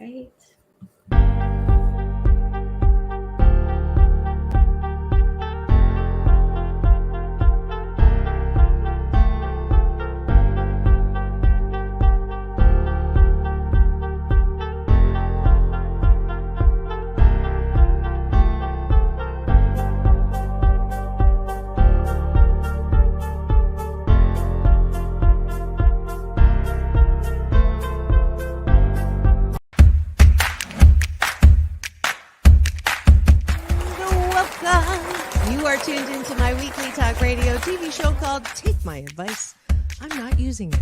right. Tuned into my weekly talk radio TV show called Take My Advice. I'm not using it.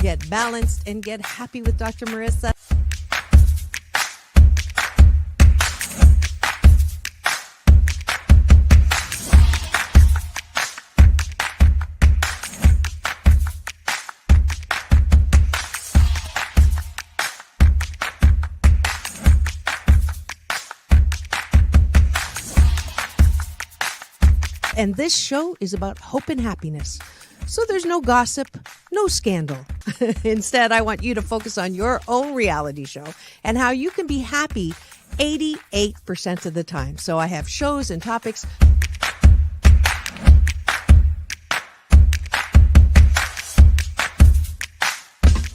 Get balanced and get happy with Dr. Marissa. And this show is about hope and happiness. So there's no gossip, no scandal. Instead, I want you to focus on your own reality show and how you can be happy 88% of the time. So I have shows and topics.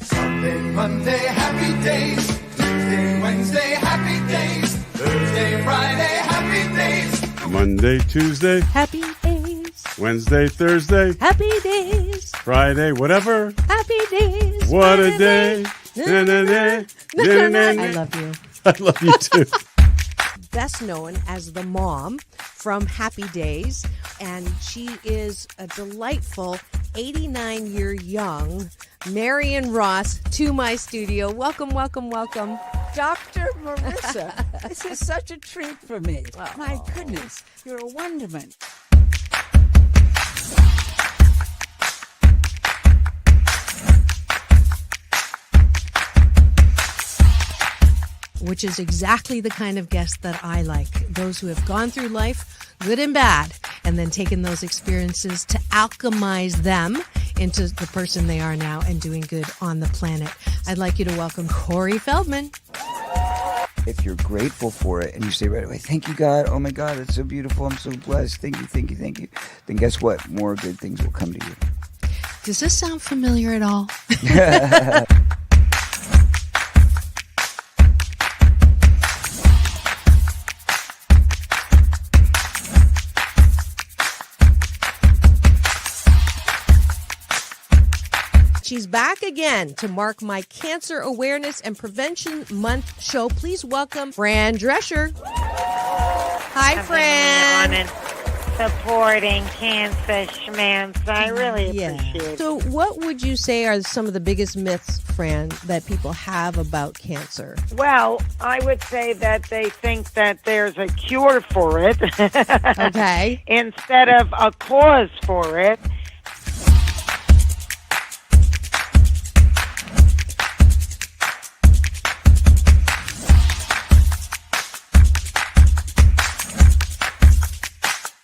Sunday, Monday, happy days. Tuesday, Wednesday, happy days. Thursday, Friday, happy days. Monday, Tuesday, Happy days. Wednesday, Thursday, Happy days. Friday, whatever. Happy days. What a day. I love you. I love you too. Best known as the mom from Happy Days, and she is a delightful 89-year young Marion Ross to my studio. Welcome, welcome, welcome. Dr. Marissa, this is such a treat for me. Oh. My goodness, you're a wonderment. Which is exactly the kind of guest that I like. Those who have gone through life, good and bad, and then taken those experiences to alchemize them into the person they are now and doing good on the planet. I'd like you to welcome Corey Feldman. If you're grateful for it and you say right away, thank you, God. Oh, my God, that's so beautiful. I'm so blessed. Thank you, thank you, thank you. Then guess what? More good things will come to you. Does this sound familiar at all? She's back again to mark my Cancer Awareness and Prevention Month show. Please welcome Fran Drescher. Hi, Fran. On and supporting cancer schmance. I really appreciate it. So what would you say are some of the biggest myths, Fran, that people have about cancer? Well, I would say that they think that there's a cure for it. Okay. Instead of a cause for it.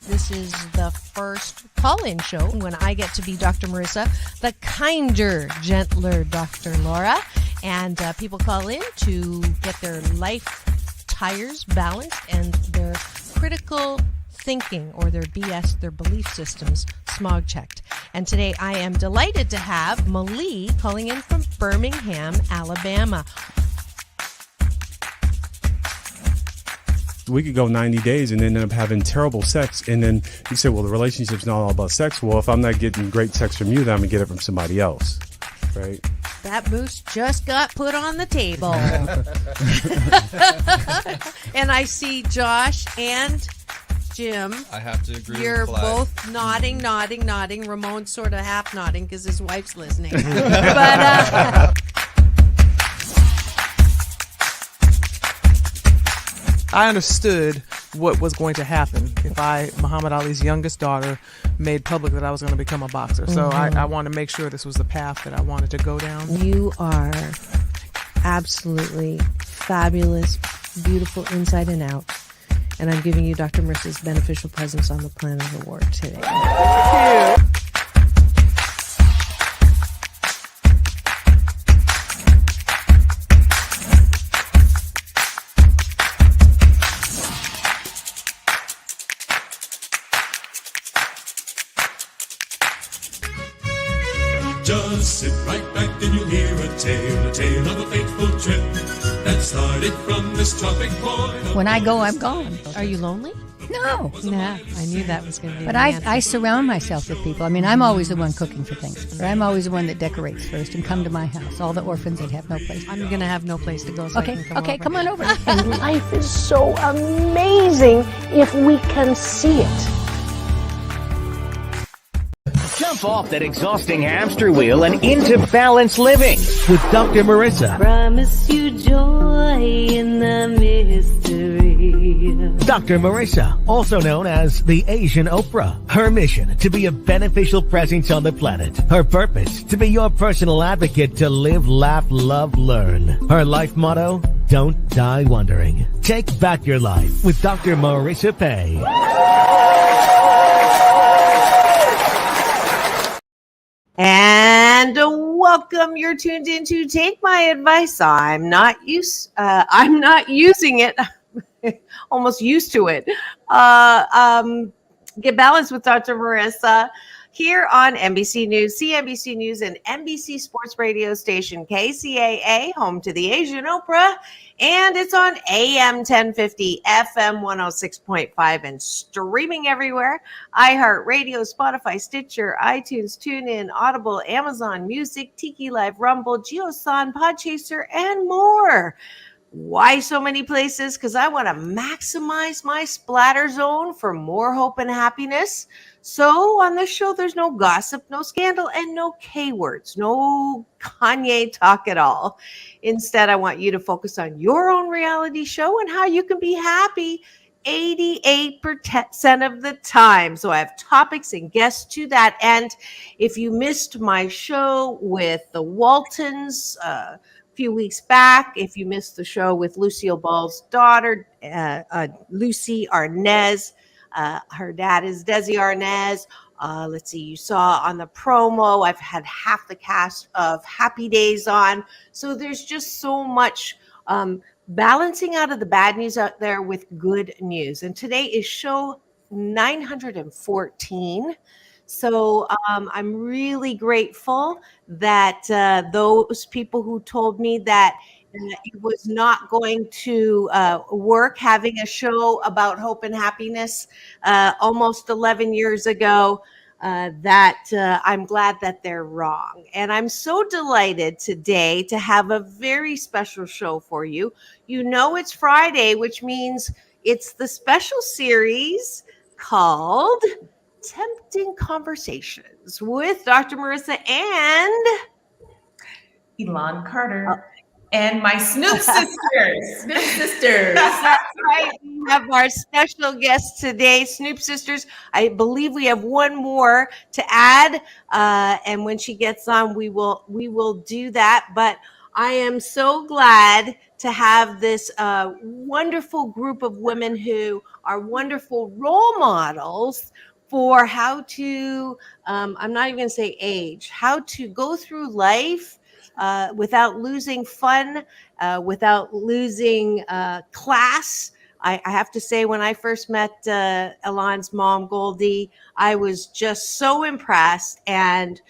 This is the first call-in show when I get to be Dr. Marissa, the kinder, gentler Dr. Laura. And people call in to get their life tires balanced and their critical thinking or their BS, their belief systems, smog checked. And today I am delighted to have Malie calling in from Birmingham, Alabama. We could go 90 days and end up having terrible sex. And then you say, well, the relationship's not all about sex. Well, if I'm not getting great sex from you, then I'm going to get it from somebody else. Right? That moose just got put on the table. And I see Josh and Jim. I have to agree You're with Clyde. both nodding. Ramon's sort of half nodding because his wife's listening. But I understood what was going to happen if Muhammad Ali's youngest daughter, made public that I was going to become a boxer. So I wanted to make sure this was the path that I wanted to go down. You are absolutely fabulous, beautiful inside and out. And I'm giving you Dr. Marissa's Beneficial Presence on the Planet Award today. Thank you. Just sit right back and you'll hear a tale of a fateful trip that started from this tropic point. When I go, I'm gone. Are you lonely? No. Nah, I knew that was going to be But the answer. I surround myself with people. I mean, I'm always the one cooking for things. Or I'm always the one that decorates first and come to my house. All the orphans that have no place. I'm going to have no place to go. So Okay, I can okay, over. come on over. And life is so amazing if we can see it. Jump off that exhausting hamster wheel and into balanced living with Dr. Marissa. Promise you joy in the mystery. Dr. Marissa, also known as the Asian Oprah. Her mission, to be a beneficial presence on the planet. Her purpose, to be your personal advocate to live, laugh, love, learn. Her life motto, don't die wondering. Take back your life with Dr. Marissa Pay. And welcome. You're tuned into Take My Advice. I'm not using it. Almost used to it. Get Balanced with Dr. Marissa here on NBC News, CNBC News, and NBC Sports Radio Station KCAA, home to the Asian Oprah. And it's on AM 1050, FM 106.5, and streaming everywhere. iHeartRadio, Spotify, Stitcher, iTunes, TuneIn, Audible, Amazon Music, Tiki Live, Rumble, JioSaavn, Podchaser, and more. Why so many places? Because I want to maximize my splatter zone for more hope and happiness. So on this show, there's no gossip, no scandal, and no K words, no Kanye talk at all. Instead, I want you to focus on your own reality show and how you can be happy 88% of the time. So I have topics and guests to that end. If you missed my show with the Waltons few weeks back, if you missed the show with Lucille Ball's daughter, Lucy Arnaz, her dad is Desi Arnaz. Let's see, you saw on the promo, I've had half the cast of Happy Days on. So there's just so much balancing out of the bad news out there with good news. And today is show 914. So I'm really grateful that those people who told me that it was not going to work having a show about hope and happiness almost 11 years ago, that I'm glad that they're wrong. And I'm so delighted today to have a very special show for you. You know, it's Friday, which means it's the special series called Tempting Conversations with Dr. Marissa and Elan Carter and my Snoop Sisters. Snoop Sisters. That's right. We have our special guest today, Snoop Sisters. I believe we have one more to add, and when she gets on, we will do that. But I am so glad to have this wonderful group of women who are wonderful role models for how to, I'm not even going to say age, how to go through life without losing fun, without losing class. I have to say, when I first met Elan's mom, Goldie, I was just so impressed, and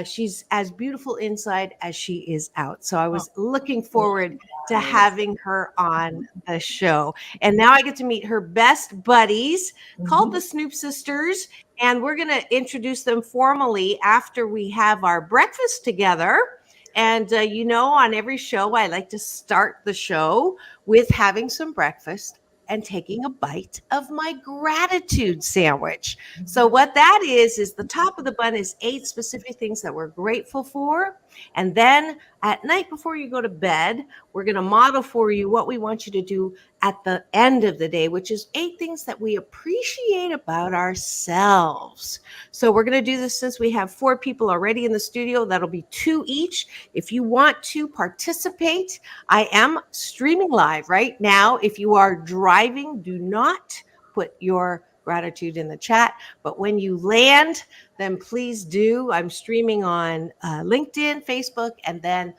she's as beautiful inside as she is out. So I was looking forward to having her on the show. And now I get to meet her best buddies called the Snoop Sisters. And we're going to introduce them formally after we have our breakfast together. And, you know, on every show, I like to start the show with having some breakfast and taking a bite of my gratitude sandwich. So what that is the top of the bun is 8 specific things that we're grateful for. And then at night before you go to bed, we're going to model for you what we want you to do at the end of the day, which is 8 things that we appreciate about ourselves. So we're going to do this since we have 4 people already in the studio. That'll be 2 each. If you want to participate, I am streaming live right now. If you are driving, do not put your gratitude in the chat. But when you land, then please do. I'm streaming on LinkedIn, Facebook, and then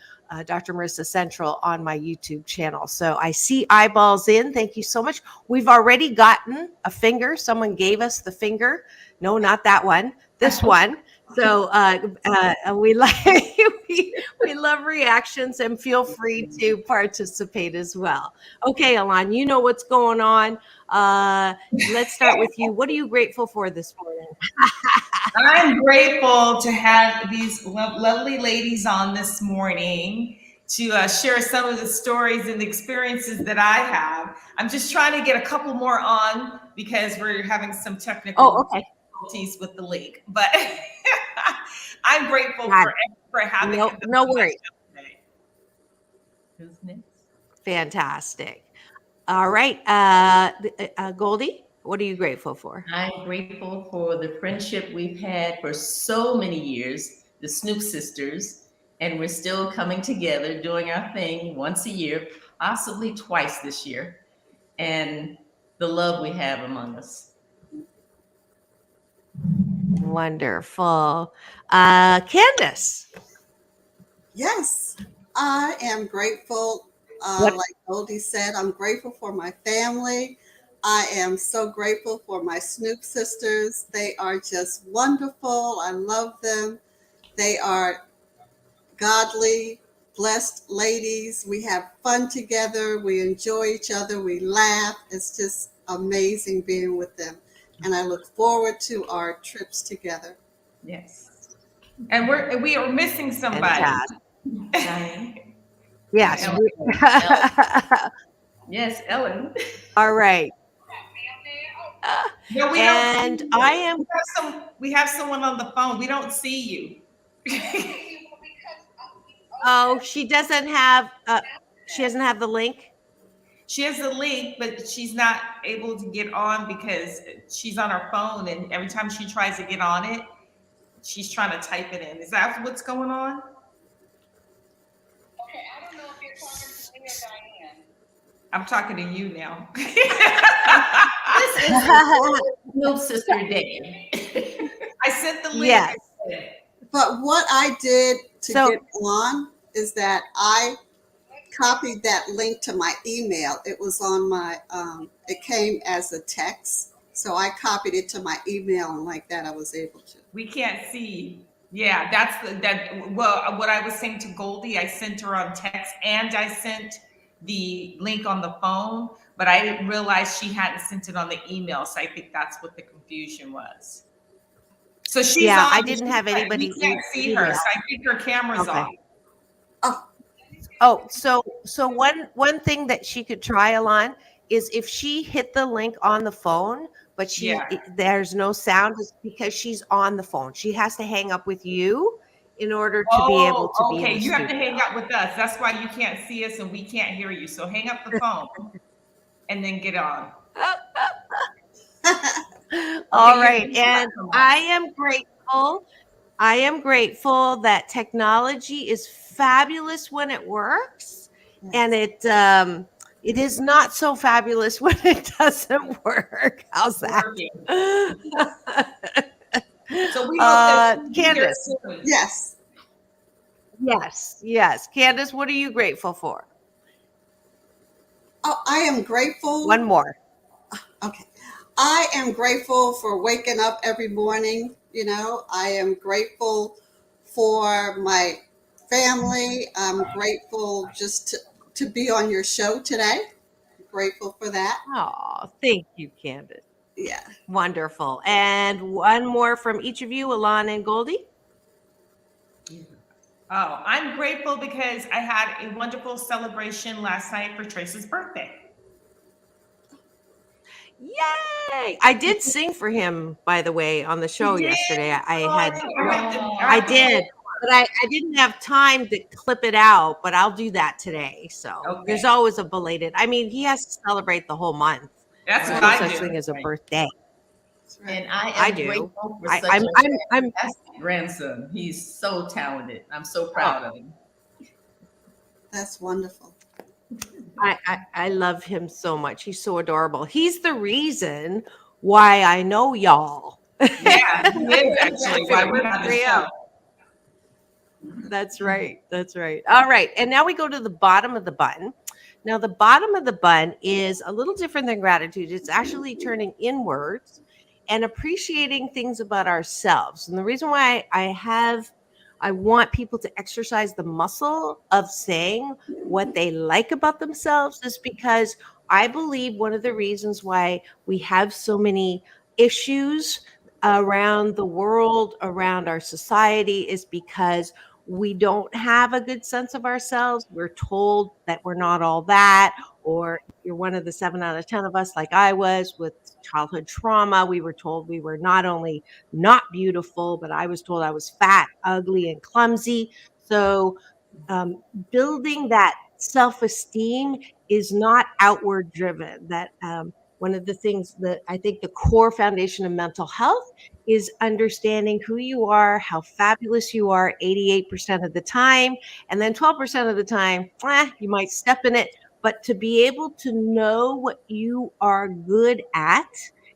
Dr. Marissa Central on my YouTube channel. So I see eyeballs in. Thank you so much. We've already gotten a finger. Someone gave us the finger. No, not that one. This one. So we like we love reactions, and feel free to participate as well. Okay, Elan, you know what's going on. Let's start with you. What are you grateful for this morning? I'm grateful to have these lovely ladies on this morning to share some of the stories and the experiences that I have. I'm just trying to get a couple more on because we're having some technical difficulties with the link. But I'm grateful for having no worries. today. Who's next? Fantastic. All right, Goldie, what are you grateful for? I'm grateful for the friendship we've had for so many years, the Snoop Sisters, and we're still coming together, doing our thing once a year, possibly twice this year, and the love we have among us. Wonderful. Candace. Yes, I am grateful. Like Goldie said, I'm grateful for my family. I am so grateful for my Snoop sisters. They are just wonderful. I love them. They are godly, blessed ladies. We have fun together. We enjoy each other. We laugh. It's just amazing being with them. And I look forward to our trips together. Yes. And we are missing somebody. Yes. Yes, Ellen. All right. No, we and don't I am. We have someone on the phone. We don't see you. Oh, she doesn't have. She doesn't have the link. She has the link, but she's not able to get on because she's on her phone, and every time she tries to get on it, she's trying to type it in. Is that what's going on? Okay, I don't know if you're talking to me or Diane. I'm talking to you now. This is Snoop Sister Day. I sent the link. Yes. But what I did to get on is that I copied that link to my email. It was on my, it came as a text. So I copied it to my email, and like that I was able to. We can't see. Yeah, well, what I was saying to Goldie, I sent her on text and I sent the link on the phone, but I didn't realize she hadn't sent it on the email. So I think that's what the confusion was. So she's on. I didn't have anybody. We can't see her, so I think her camera's off. Oh, so one thing that she could try, Elan, is if she hit the link on the phone, but there's no sound, is because she's on the phone. She has to hang up with you in order to be able to be. Okay, you have to hang up with us. That's why you can't see us and we can't hear you. So hang up the phone and then get on. All right, and I am grateful. I am grateful that technology is fabulous when it works, and it is not so fabulous when it doesn't work. How's that? So we hope Candace. Yes. Candace, what are you grateful for? Oh, I am grateful. One more. Okay. I am grateful for waking up every morning. You know, I am grateful for my family. I'm grateful just to be on your show today. I'm grateful for that. Oh, thank you, Candace. Yeah. Wonderful. And one more from each of you, Elan and Goldie. Oh, I'm grateful because I had a wonderful celebration last night for Trace's birthday. Yay! I did sing for him, by the way, on the show yesterday. I did, but I didn't have time to clip it out, but I'll do that today. So there's always a belated. I mean, he has to celebrate the whole month. That's There's what no I such do. thing as a birthday. And I am do. grateful for I'm fantastic grandson. He's so talented. I'm so proud of him. That's wonderful. I love him so much. He's so adorable. He's the reason why I know y'all. Yeah, he is actually why we're on the show. That's right. That's right. All right. And now we go to the bottom of the button. Now, the bottom of the bun is a little different than gratitude. It's actually turning inwards. and appreciating things about ourselves. And the reason why I want people to exercise the muscle of saying what they like about themselves is because I believe one of the reasons why we have so many issues around the world, around our society, is because we don't have a good sense of ourselves. We're told that we're not all that, or you're one of the 7 out of 10 of us, like I was with childhood trauma. We were told we were not only not beautiful, but I was told I was fat, ugly, and clumsy. So building that self-esteem is not outward driven. That one of the things that I think the core foundation of mental health is understanding who you are, how fabulous you are 88% of the time, and then 12% of the time, you might step in it. But to be able to know what you are good at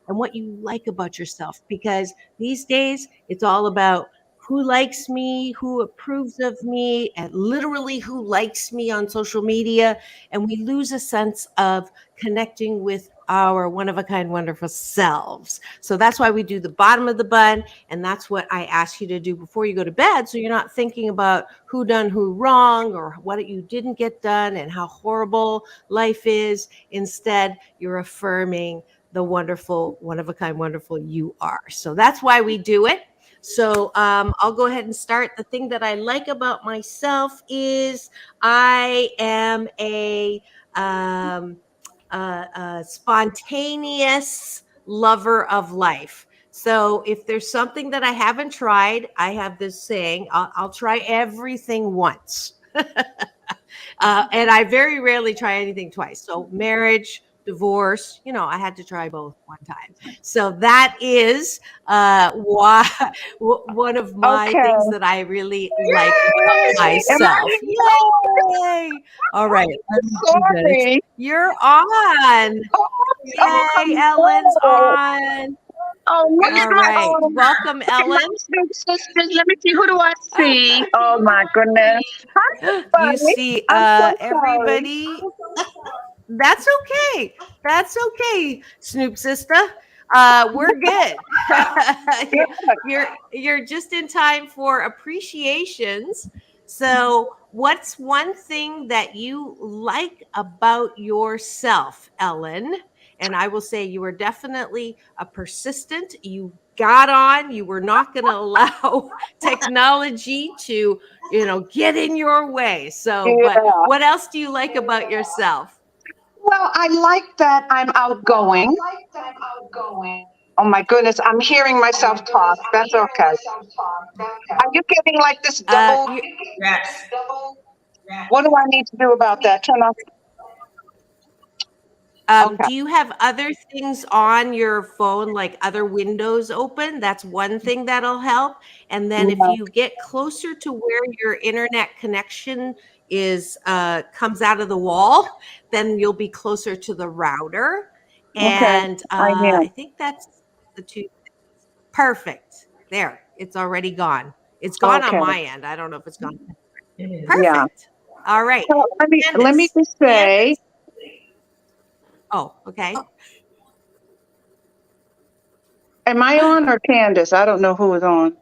and what you like about yourself, because these days it's all about who likes me, who approves of me, and literally who likes me on social media. And we lose a sense of connecting with our one of a kind, wonderful selves. So that's why we do the bottom of the bun. And that's what I ask you to do before you go to bed. So you're not thinking about who done who wrong or what you didn't get done and how horrible life is. Instead, you're affirming the wonderful, one of a kind, wonderful you are. So that's why we do it. So I'll go ahead and start. The thing that I like about myself is I am a spontaneous lover of life. So if there's something that I haven't tried, I have this saying, I'll try everything once. And I very rarely try anything twice. So marriage, divorce, I had to try both one time. So that is why one of my things that I really like about myself. Yay! All right. Sorry. You're on. Yay, Ellen's on. Oh, look at All right. Welcome, Ellen. Snoop Sisters. Let me see. Who do I see? Oh, my goodness. You see everybody. That's okay. That's okay, Snoop sister. We're good. You're just in time for appreciations. So, what's one thing that you like about yourself, Ellen? And I will say you were definitely a persistent. You got on. You were not going to allow technology to, get in your way. So, but what else do you like about yourself? Well, I like that I'm outgoing. Oh my goodness, I'm hearing myself talk. That's okay. Are you getting like this double? Yes. What do I need to do about that? Turn off. Do you have other things on your phone, like other windows open? That's one thing that'll help. And then if you get closer to where your internet connection is comes out of the wall, then you'll be closer to the router. And I think that's the two. Perfect. There, it's already gone. It's gone on my end. I don't know if it's gone. Perfect. Yeah. All right. So let me just say. Oh, okay. Am I on or Candace? I don't know who is on.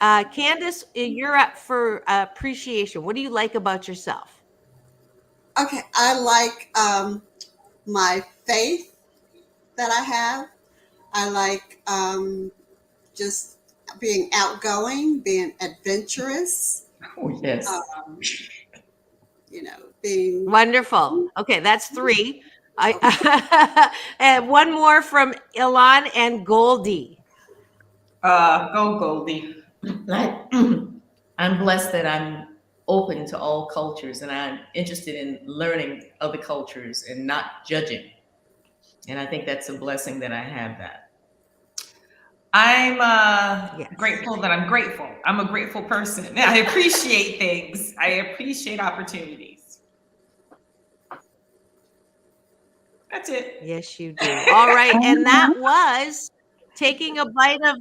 Candace, you're up for appreciation. What do you like about yourself? Okay, I like my faith that I have. I like just being outgoing, being adventurous. Oh, yes. Being wonderful. Okay, that's 3. And one more from Elan and Goldie. Go Goldie. I'm blessed that I'm open to all cultures, and I'm interested in learning other cultures and not judging. And I think that's a blessing that I have that. I'm grateful that I'm grateful. I'm a grateful person. I appreciate things. I appreciate opportunities. That's it. Yes, you do. All right. And that was taking a bite of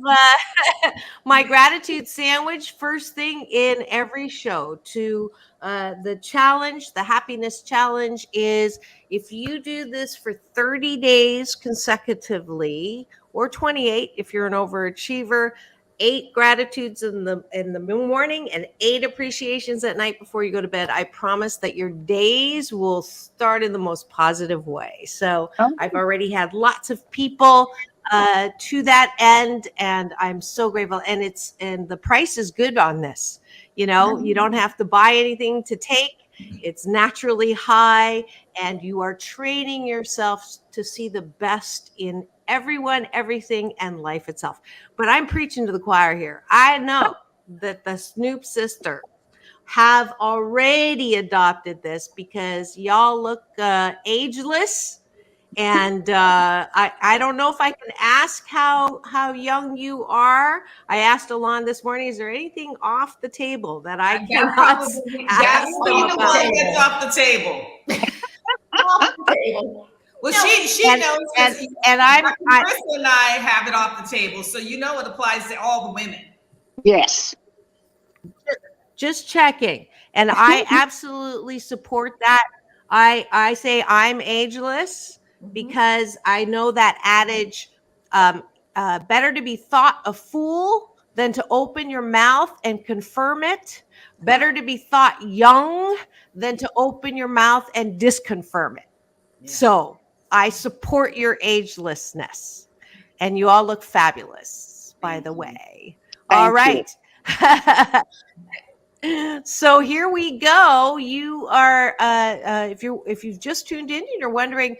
my gratitude sandwich first thing in every show. To the challenge, the happiness challenge is if you do this for 30 days consecutively, or 28 if you're an overachiever, 8 gratitudes in the morning and 8 appreciations at night before you go to bed. I promise that your days will start in the most positive way. So I've already had lots of people to that end, and I'm so grateful. And the price is good on this. You know, you don't have to buy anything to take. It's naturally high, and you are training yourself to see the best in everyone, everything, and life itself. But I'm preaching to the choir here. I know that the Snoop Sisters have already adopted this because y'all look ageless. And I don't know if I can ask how young you are. I asked Elan this morning, is there anything off the table that I cannot ask them about? Gets off the table. Off the table. Well, she knows, and Marissa and I have it off the table, so you know it applies to all the women. Yes. Just checking, and I absolutely support that. I say I'm ageless because I know that adage, better to be thought a fool than to open your mouth and confirm it. Better to be thought young than to open your mouth and disconfirm it. Yeah. So I support your agelessness, and you all look fabulous, by the way. All right. So here we go. You are, if you've just tuned in and you're wondering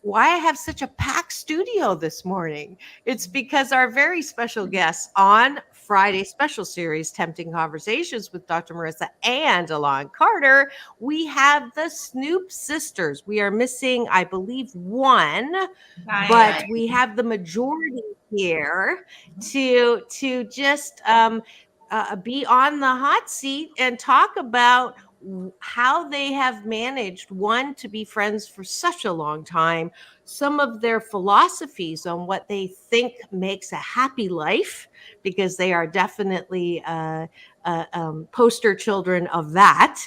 why I have such a packed studio this morning, it's because our very special guests on Friday special series, Tempting Conversations with Dr. Marissa and Elan Carter, we have the Snoop Sisters. We are missing, I believe, one, but we have the majority here to just be on the hot seat and talk about how they have managed, one, to be friends for such a long time, some of their philosophies on what they think makes a happy life, because they are definitely poster children of that,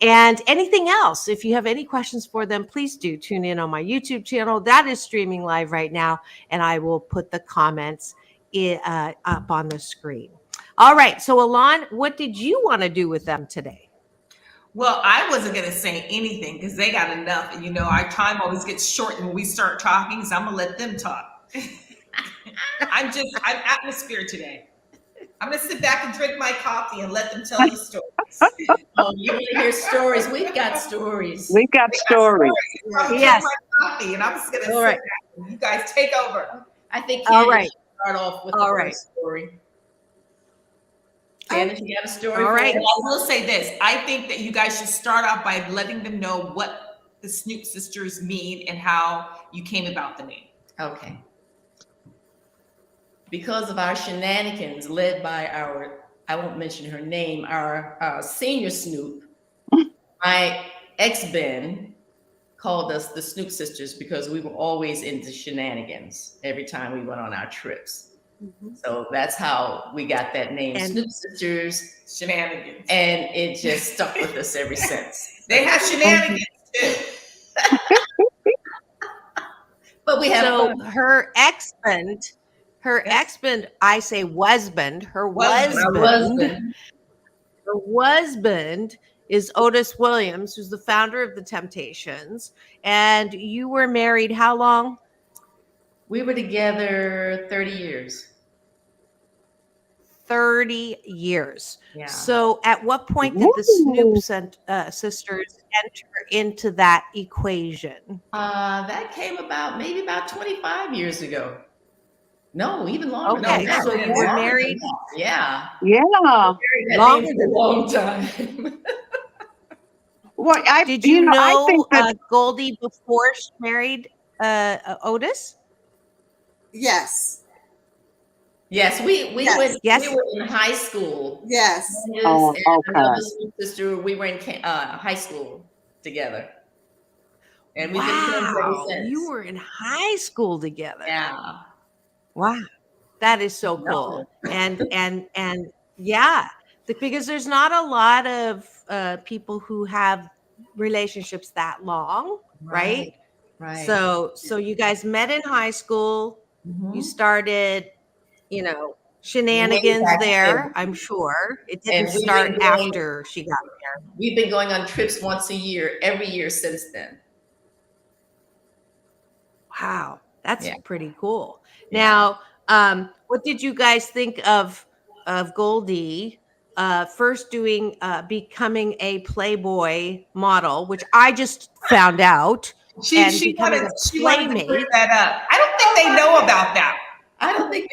and anything else. If you have any questions for them, please do tune in on my YouTube channel. That is streaming live right now, and I will put the comments up on the screen. All right. So, Elan, what did you want to do with them today? Well, I wasn't going to say anything because they got enough. And, you know, our time always gets short when we start talking, so I'm going to let them talk. I'm atmosphere today. I'm going to sit back and drink my coffee and let them tell the stories. Oh, you want to hear stories? We've got stories. We've got stories. Yes. My coffee, and I'm just going to sit back and you guys take over. I think Candace should start off with the first story. Candace, you have a story? All right. Well, I will say this. I think that you guys should start off by letting them know what the Snoop Sisters mean and how you came about the name. Okay. Because of our shenanigans led by I won't mention her name, our senior Snoop, my ex-Ben called us the Snoop Sisters because we were always into shenanigans every time we went on our trips. Mm-hmm. So that's how we got that name, Snoop Sisters, shenanigans, and it just stuck with us ever since. They have shenanigans too. But we have so her ex-band, I say wasband, her wasband is Otis Williams, who's the founder of the Temptations. And you were married how long? We were together 30 years. 30 years. Yeah. So at what point did the Snoop Sisters enter into that equation? That came about maybe about 25 years ago. No, even longer. Okay, no, so you were married. Yeah. Yeah. Long time. Well, did you know I think that Goldie before she married Otis? Yes. Yes, we went. Yes. We were in high school. Yes. And another sister. We were in high school together, and we've been friends ever since. You were in high school together. Yeah. Wow. That is so cool. And yeah, because there's not a lot of people who have relationships that long, right? Right. So you guys met in high school. You started, shenanigans back there, then. I'm sure. It And didn't we've start been going- after she got there. We've been going on trips once a year, every year since then. Wow, that's pretty cool. Now, what did you guys think of Goldie first becoming a Playboy model, which I just found out, and becoming a she wanted to Playmate? clear that up. I don't think they know about that. I don't think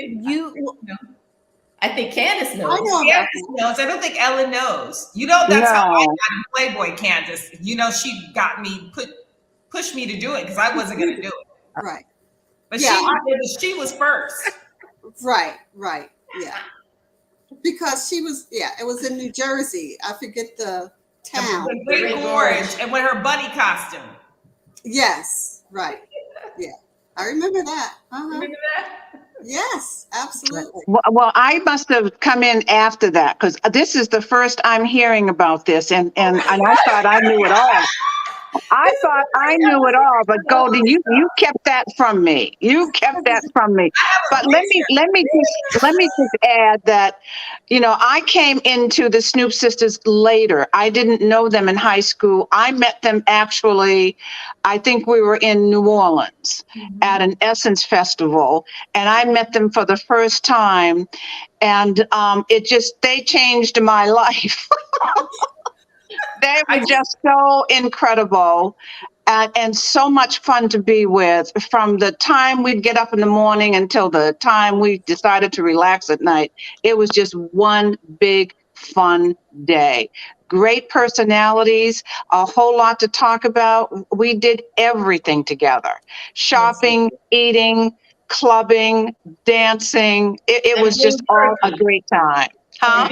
I think Candace knows. I know Candace knows. I don't think Ellen knows. That's how I got in Playboy, Candace. She got me, pushed me to do it because I wasn't going to do it. Right. But Yeah. she was first. Right. Yeah. Because she was, it was in New Jersey. I forget the town. The Great Gorge, and with her bunny costume. Yes, right. Yeah. I remember that. Remember that? Yes, absolutely. Well, I must have come in after that because this is the first I'm hearing about this, and I thought I knew it all. I thought I knew it all, but Goldie, you kept that from me. You kept that from me. But let me just add that, I came into the Snoop Sisters later. I didn't know them in high school. I met them actually, I think we were in New Orleans at an Essence festival, and I met them for the first time, and they changed my life. They were just so incredible and so much fun to be with. From the time we'd get up in the morning until the time we decided to relax at night, it was just one big fun day. Great personalities, a whole lot to talk about. We did everything together. Shopping, eating, clubbing, dancing. It was just all a great time. Huh?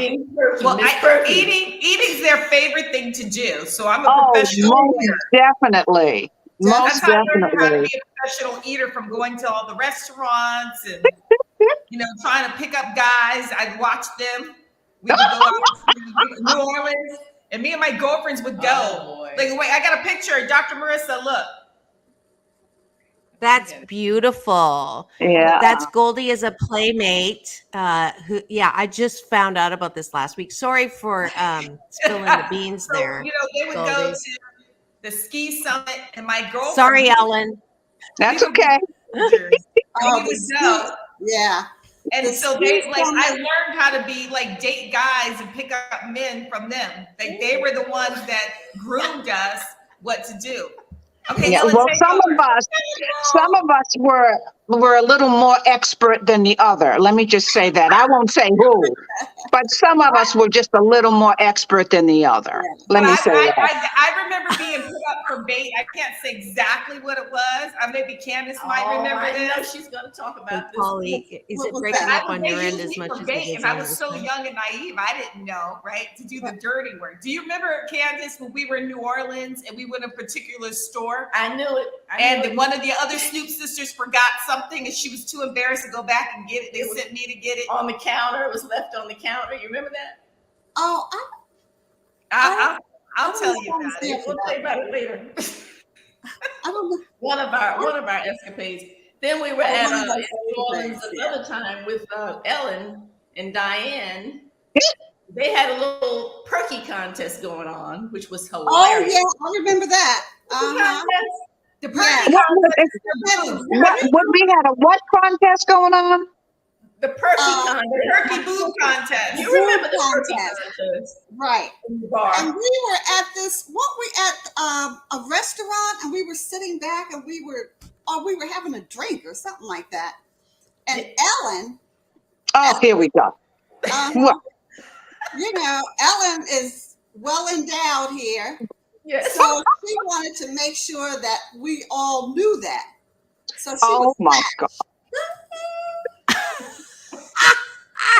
Well, eating's their favorite thing to do. So I'm a professional eater. Definitely. That's how I learned how to be a professional eater, from going to all the restaurants and trying to pick up guys. I'd watch them. We would go out to New Orleans, and me and my girlfriends would go. Wait, I got a picture. Dr. Marissa, look. That's beautiful. Yeah. That's Goldie as a Playmate. I just found out about this last week. Sorry for spilling the beans there. They would go to the ski summit, and my girlfriend. Sorry, Ellen. That's okay. Yeah. And so I learned how to date guys and pick up men from them. They were the ones that groomed us what to do. Okay. Yeah, well, some of us were a little more expert than the other. Let me just say that. I won't say who, but some of us were just a little more expert than the other. Let me say that. I remember being put up for bait. I can't say exactly what it was. Maybe Candace might remember I this. know she's going to talk about this. Polly, is it breaking up on your end as much as it is and I on was this so one? young and naive. I didn't know, right, to do the dirty work. Do you remember, Candace, when we were in New Orleans and we went to a particular store? I knew it. And one of the other Snoop sisters forgot something, and she was too embarrassed to go back and get it. They sent me to get it on the counter. It was left on the counter. You remember that? Oh, I'll tell you about it. We'll tell you about it later. I don't know. One of our escapades. Then we were at New Orleans another time with Ellen and Diane. They had a little perky contest going on, which was hilarious. Oh yeah, I remember that. The perky contest. What we had a what contest going on? The perky contest. The perky boob contest. You remember the perky contest? Right. In the bar. And we were at a restaurant, and we were sitting back, and we were having a drink or something like that. And Ellen. Oh, here we go. Ellen is well endowed here. Yes. So she wanted to make sure that we all knew that. So she oh my God.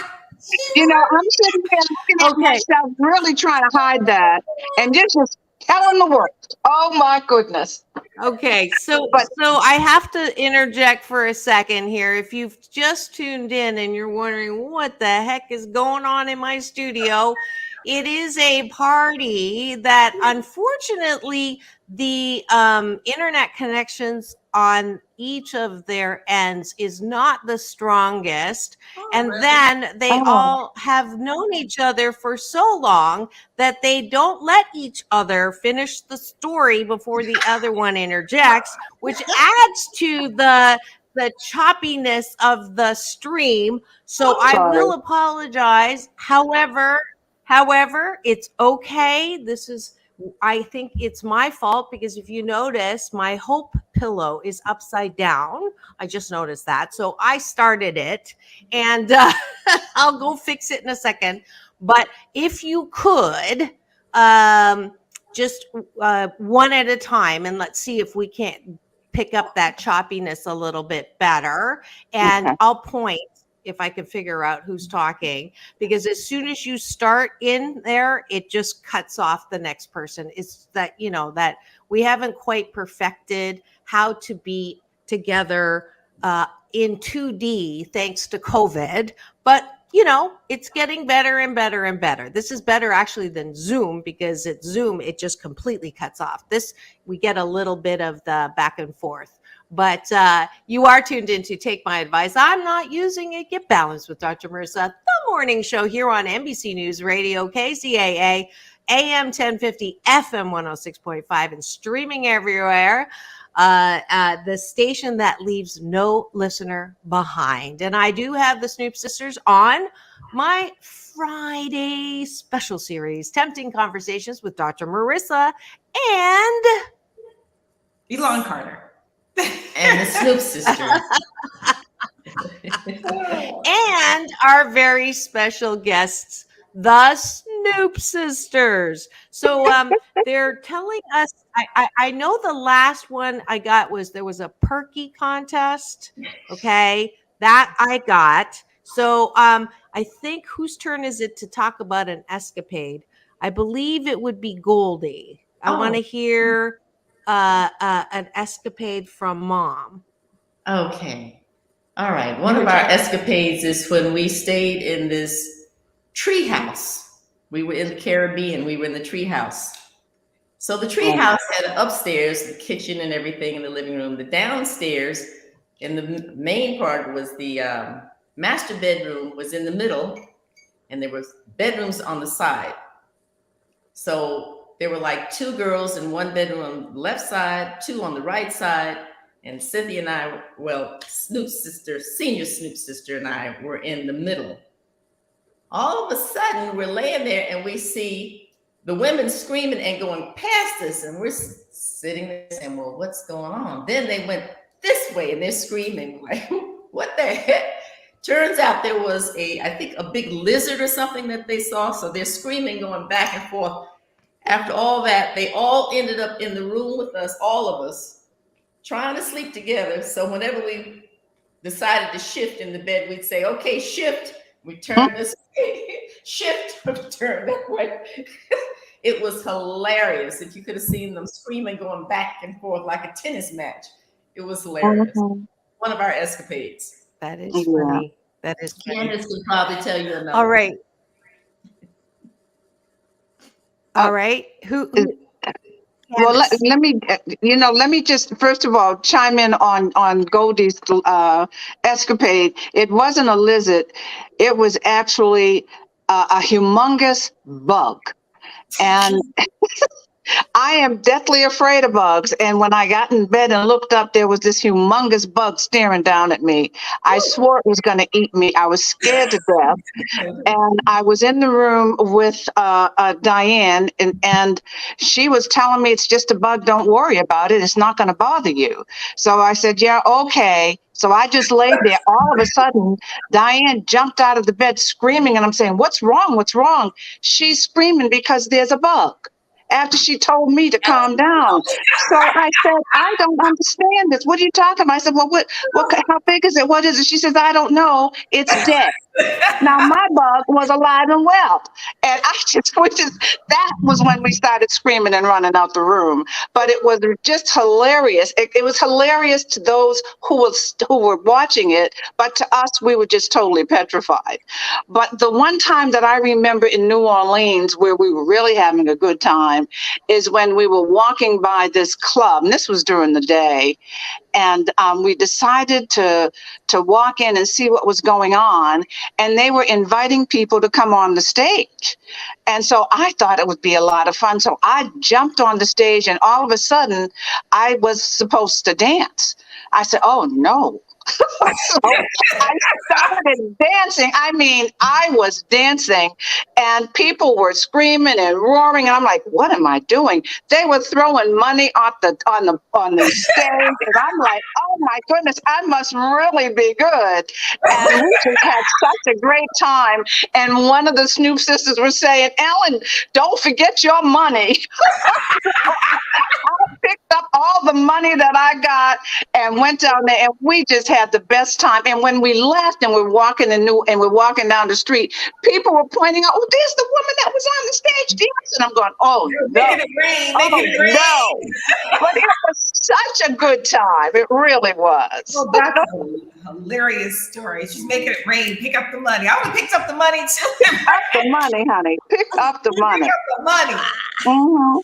I'm sitting there looking at myself, really trying to hide that, and just telling the world. Oh my goodness. Okay, so I have to interject for a second here. If you've just tuned in and you're wondering what the heck is going on in my studio, it is a party that unfortunately the internet connections on each of their ends is not the strongest. And then they all have known each other for so long that they don't let each other finish the story before the other one interjects, which adds to the choppiness of the stream. So I will apologize. However, it's okay. I think it's my fault because if you notice, my hope pillow is upside down. I just noticed that. So I started it, and I'll go fix it in a second. But if you could, just one at a time, and let's see if we can't pick up that choppiness a little bit better. And I'll point if I can figure out who's talking, because as soon as you start in there, it just cuts off the next person. It's that, that we haven't quite perfected how to be together in 2D thanks to COVID, but it's getting better and better and better. This is better actually than Zoom, because at Zoom, it just completely cuts off. This, we get a little bit of the back and forth. But you are tuned in to Take My Advice. I'm not using it. Get balanced with Dr. Marissa, the morning show here on NBC News Radio, KCAA, AM 1050, FM 106.5, and streaming everywhere. The station that leaves no listener behind. And I do have the Snoop Sisters on my Friday special series, Tempting Conversations with Dr. Marissa and Elan Carter. And the Snoop Sisters. And our very special guests, the Snoop Sisters. So they're telling us, I know the last one I got there was a perky contest. Okay, that I got. So I think whose turn is it to talk about an escapade? I believe it would be Goldie. I want to hear an escapade from Mom. Okay. All right. One of our escapades is when we stayed in this tree house. We were in the Caribbean. We were in the tree house. So the tree house had upstairs, the kitchen and everything in the living room. The downstairs in the main part was the master bedroom was in the middle, and there were bedrooms on the side. So there were like two girls in one bedroom on the left side, two on the right side, and Cynthia and I, Snoop sister, senior Snoop sister and I were in the middle. All of a sudden, we're laying there and we see the women screaming and going past us, and we're sitting there saying, well, what's going on? Then they went this way and they're screaming like, what the heck? Turns out there was I think a big lizard or something that they saw. So they're screaming, going back and forth. After all that, they all ended up in the room with us, all of us, trying to sleep together. So whenever we decided to shift in the bed, we'd say, okay, shift. We turn this way, shift, turn that way. It was hilarious. If you could have seen them screaming, going back and forth like a tennis match. It was hilarious. One of our escapades. That is funny. That is funny. Candace can probably tell you another. All right. All right. Who well, let me just first of all chime in on Goldie's escapade. It wasn't a lizard; it was actually a humongous bug, and I am deathly afraid of bugs. And when I got in bed and looked up, there was this humongous bug staring down at me. I swore it was going to eat me. I was scared to death. And I was in the room with Diane, and she was telling me, it's just a bug. Don't worry about it. It's not going to bother you. So I said, yeah, okay. So I just laid there. All of a sudden, Diane jumped out of the bed screaming, and I'm saying, what's wrong? What's wrong? She's screaming because there's a bug. after she told me to calm down. So I said, I don't understand this. What are you talking about? I said, well, how big is it? What is it? She says, I don't know. It's dead. Now my bug was alive and well. And that was when we started screaming and running out the room. But it was just hilarious. It was hilarious to those who were watching it, but to us, we were just totally petrified. But the one time that I remember in New Orleans where we were really having a good time is when we were walking by this club, and this was during the day, and we decided to walk in and see what was going on, and they were inviting people to come on the stage. And so I thought it would be a lot of fun. So I jumped on the stage, and all of a sudden I was supposed to dance. I said, oh no. So I started dancing. I mean, I was dancing and people were screaming and roaring, and I'm like, what am I doing? They were throwing money on the stage, and I'm like, oh my goodness, I must really be good. And we just had such a great time. And one of the Snoop sisters was saying, Ellen, don't forget your money. I picked up all the money that I got and went down there, and we just had the best time. And when we left and we're walking down the street, people were pointing out, oh, there's the woman that was on the stage dancing. I'm going, oh no, no. But it was such a good time. It really was. Well, that's a hilarious story. She's making it rain. Pick up the money. I would have picked up the money too. Pick up the money, honey. Pick up the money. Pick up the money. Mm-hmm.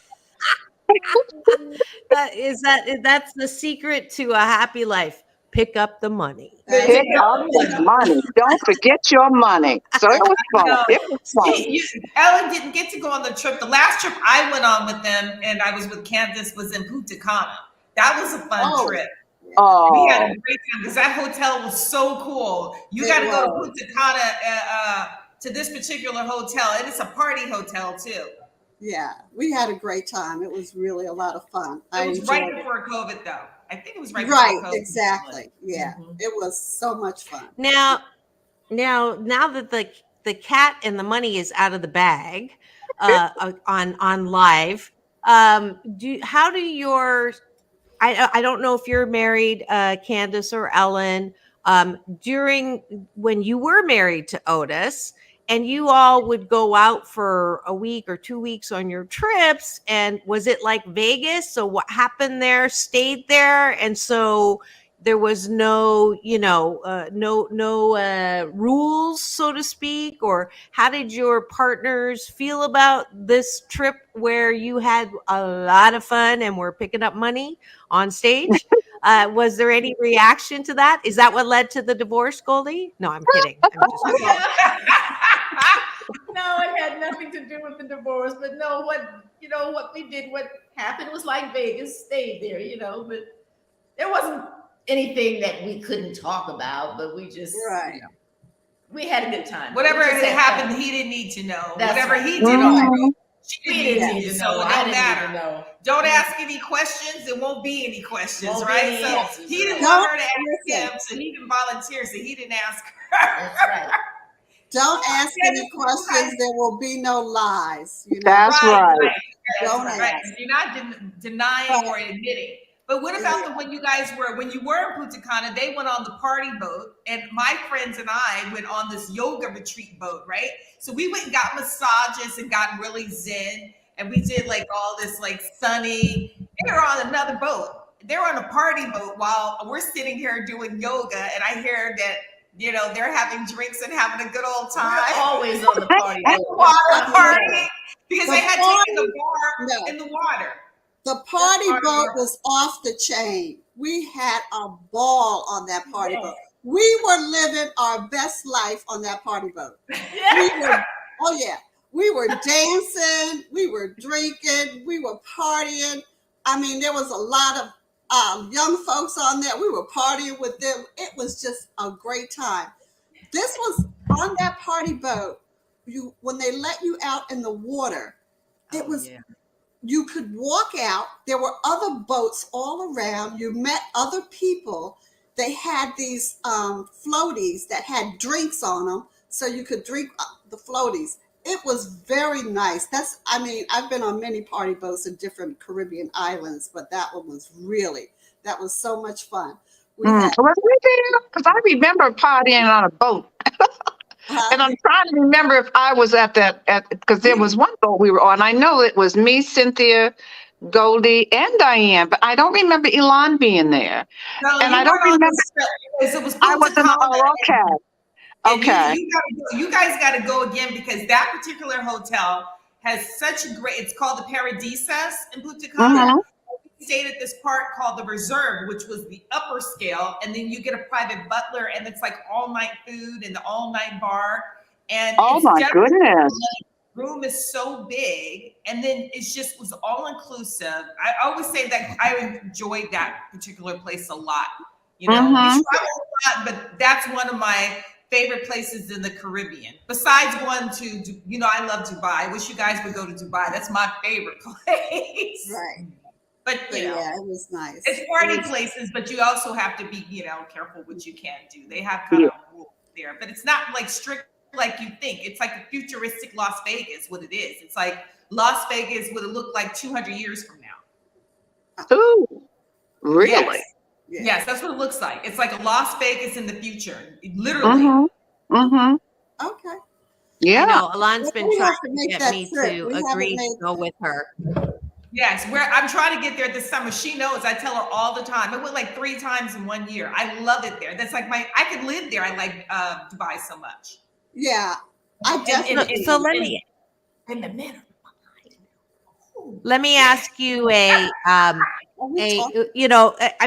That's the secret to a happy life. Pick up the money. Pick up the money. Don't forget your money. So it was fun. It was fun. Ellen didn't get to go on the trip. The last trip I went on with them, and I was with Candace, was in Punta Cana. That was a fun trip. Oh. We had a great time because that hotel was so cool. You got to go to Punta Cana to this particular hotel, and it's a party hotel too. Yeah, we had a great time. It was really a lot of fun. It was right before COVID, though. I think it was right before COVID. Right, exactly. Yeah, it was so much fun. Now that the cat and the money is out of the bag on live, I don't know if you're married, Candace or Ellen, during when you were married to Otis, and you all would go out for a week or 2 weeks on your trips. And was it like Vegas? So what happened there stayed there. And so there was no rules, so to speak, or how did your partners feel about this trip where you had a lot of fun and were picking up money on stage? Was there any reaction to that? Is that what led to the divorce, Goldie? No, I'm kidding. No, it had nothing to do with the divorce. But no, what we did, what happened was like Vegas, stayed there, but there wasn't anything that we couldn't talk about, but we just, we had a good time. Whatever happened, he didn't need to know. Whatever he did, she didn't need to know. It don't matter. Don't ask any questions. There won't be any questions, right? So he didn't want her to ask him, so he didn't volunteer, so he didn't ask her. That's right. Don't ask any questions. There will be no lies. That's right. Don't ask. You're not denying or admitting. But what about when you were in Punta Cana, they went on the party boat, and my friends and I went on this yoga retreat boat, right? So we went and got massages and got really zen, and we did like all this like sunny. They were on another boat. They're on a party boat while we're sitting here doing yoga, and I hear that they're having drinks and having a good old time. We're always on the party boat. Water party because they had taken the bar in the water. The party boat was off the chain. We had a ball on that party boat. We were living our best life on that party boat. We were dancing, we were drinking, we were partying. I mean, there was a lot of young folks on there. We were partying with them. It was just a great time. This was on that party boat. When they let you out in the water, you could walk out. There were other boats all around. You met other people. They had these floaties that had drinks on them, so you could drink the floaties. It was very nice. I mean, I've been on many party boats in different Caribbean islands, but that one was that was so much fun. We had, Was we there? Because I remember partying on a boat. And I'm trying to remember if I was at because there was one boat we were on. I know it was me, Cynthia, Goldie, and Diane, but I don't remember Elan being there. No, and you I don't weren't on remember. the trip because it was I Punta wasn't. Cana. Oh, okay. And Okay. you guys got to go again because that particular hotel has such a great. It's called the Paradisas in Punta Cana. We stayed at this part called the Reserve, which was the upper scale, and then you get a private butler, and it's like all night food and the all night bar. And Oh my goodness. The room is so big, and then it was all inclusive. I always say that I enjoyed that particular place a lot. You know, we travel a lot, but that's one of my favorite places in the Caribbean. Besides I love Dubai. I wish you guys would go to Dubai. That's my favorite place. Right. But yeah, it was nice. It's party places, but you also have to be, careful what you can do. They have kind of rules there, but it's not like strict like you think. It's like a futuristic Las Vegas, what it is. It's like Las Vegas would have looked like 200 years from now. Ooh, really? Yes, that's what it looks like. It's like a Las Vegas in the future, literally. Okay. Yeah. Elan's been We trying have to to make get that me trip. to We haven't agree to made- go with her. Yes, I'm trying to get there this summer. She knows. I tell her all the time. I went like 3 times in 1 year. I love it there. That's like I could live there. I like Dubai so much. Yeah, I definitely. So let me in the middle. Let me ask you I